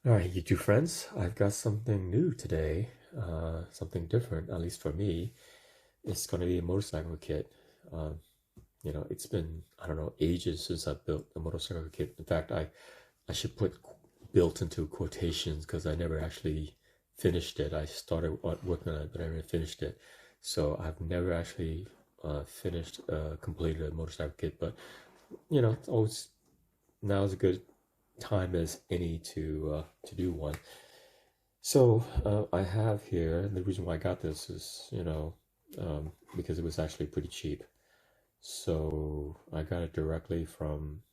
All right, YouTube friends, I've got something new today, something different, at least for me. It's going to be a motorcycle kit. Um, it's been, I don't know, ages since I've built a motorcycle kit. In fact, I should put built into quotations because I never actually finished it. I started working on it, but I never finished it. So I've never actually completed a motorcycle kit, but, it's always, now is a good time as any to do one. So I have here, and the reason why I got this is, because it was actually pretty cheap. So I got it directly from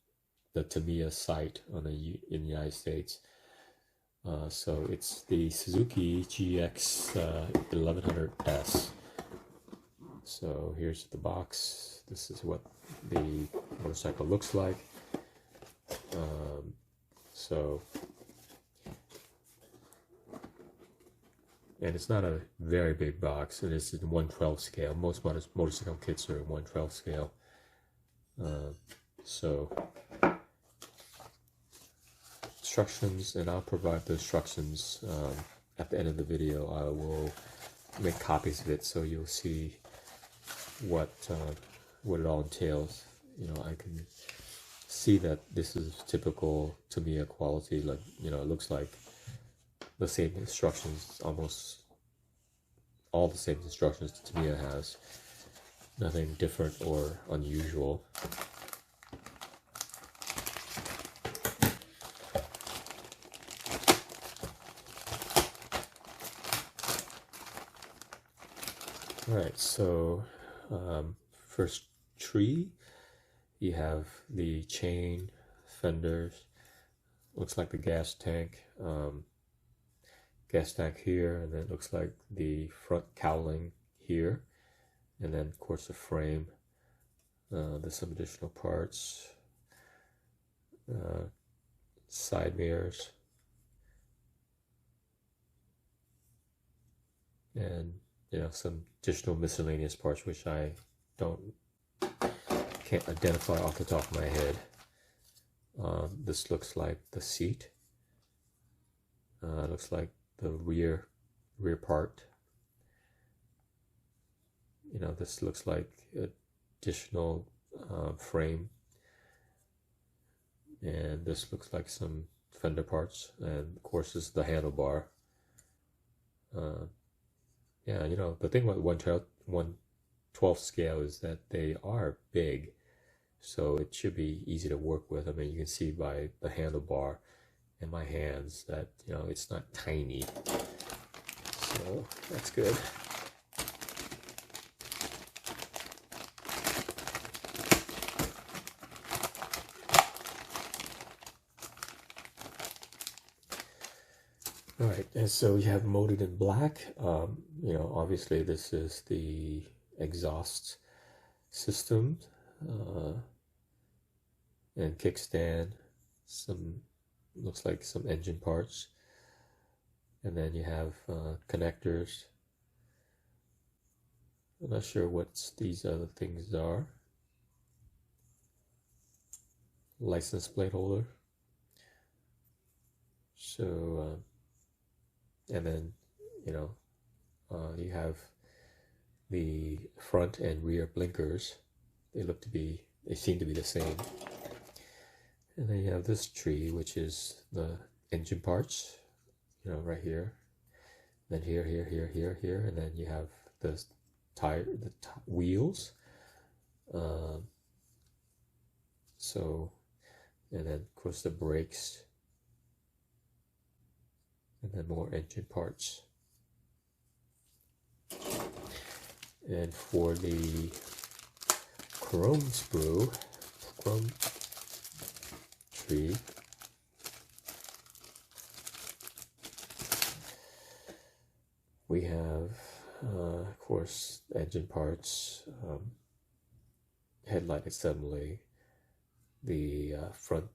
the Tamiya site in the United States. So it's the Suzuki GSX1100S. So here's the box. This is what the motorcycle looks like. So and it's not a very big box, and it's in 1/12 scale. Most motorcycle kits are in 1/12 scale. So instructions, and I'll provide the instructions at the end of the video. I will make copies of it so you'll see what it all entails. I can see that this is typical Tamiya quality. Like, it looks like the same instructions, almost all the same instructions that Tamiya has. Nothing different or unusual. Alright, so first tree, you have the chain, fenders, looks like the gas tank here, and then it looks like the front cowling here, and then of course the frame. There's some additional parts, side mirrors, and some additional miscellaneous parts which I can't identify off the top of my head. This looks like the seat. Looks like the rear part. This looks like additional frame, and this looks like some fender parts, and of course this is the handlebar. Yeah, the thing about 1/12 scale is that they are big, so it should be easy to work with. I mean, you can see by the handlebar in my hands that it's not tiny, so that's good. All right, and so you have molded in black. Obviously this is the exhaust system, and kickstand. Looks like some engine parts, and then you have connectors. I'm not sure what these other things are. License plate holder. So and then you have the front and rear blinkers. They seem to be the same. And then you have this tree, which is the engine parts, right here. Then here, and then you have the wheels. And then of course the brakes, and then more engine parts. And for the chrome tree, we have of course engine parts, headlight assembly, the front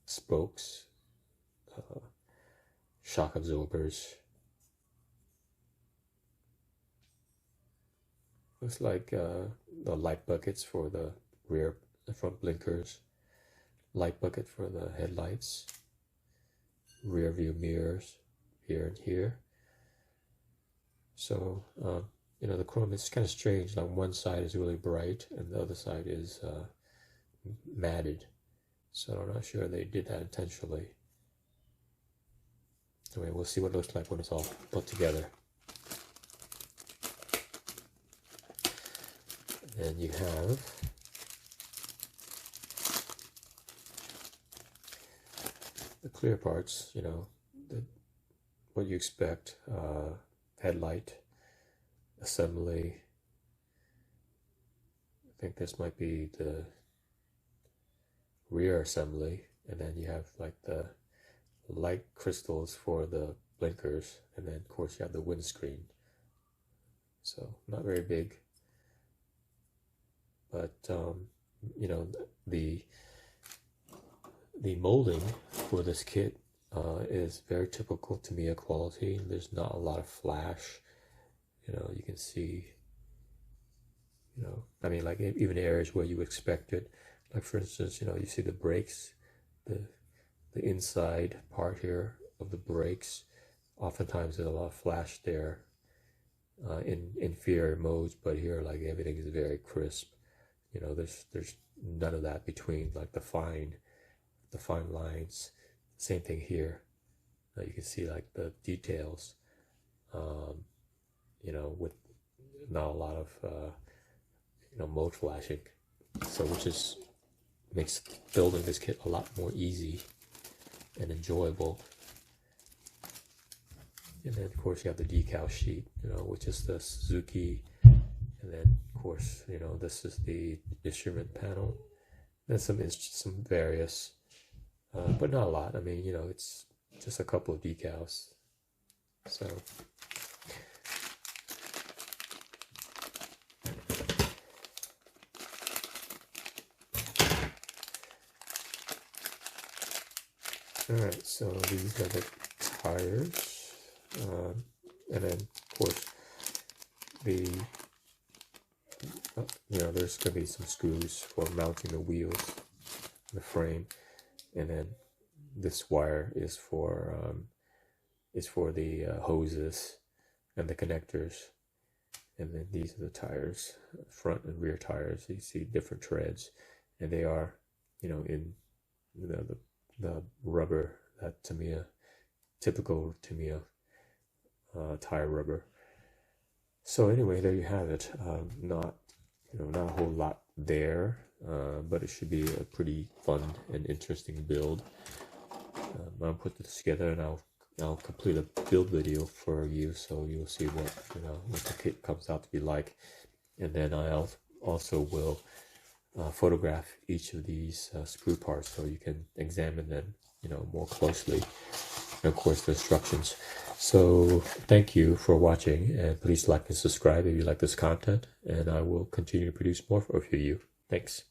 spokes, shock absorbers. Looks like the light buckets for the front blinkers, light bucket for the headlights, rear view mirrors here and here. So, the chrome is kind of strange. Like one side is really bright and the other side is matted. So I'm not sure they did that intentionally. Anyway, we'll see what it looks like when it's all put together. And you have the clear parts, what you expect, headlight, assembly. I think this might be the rear assembly, and then you have like the light crystals for the blinkers, and then of course you have the windscreen. So not very big, but the molding for this kit is very typical Tamiya quality. There's not a lot of flash. You can see, like even areas where you would expect it. Like for instance, you see the brakes, the inside part here of the brakes. Oftentimes there's a lot of flash there in inferior modes, but here like everything is very crisp. There's none of that between like the fine lines. Same thing here. You can see like the details, with not a lot of mode flashing. So which makes building this kit a lot more easy and enjoyable. And then of course you have the decal sheet, which is the Suzuki, and then of course this is the instrument panel. Then some various, but not a lot. I mean, it's just a couple of decals. So all right, so these are the tires, and then of course there's going to be some screws for mounting the wheels, the frame, and then this wire is for the hoses and the connectors, and then these are the tires, front and rear tires. You see different treads, and they are in the rubber, that Tamiya, typical Tamiya tire rubber. So anyway, there you have it. Not a whole lot there, but it should be a pretty fun and interesting build. I'll put this together and I'll complete a build video for you, so you'll see what the kit comes out to be like. And then I also will photograph each of these screw parts so you can examine them more closely, and of course the instructions. So thank you for watching, and please like and subscribe if you like this content, and I will continue to produce more for you. Thanks.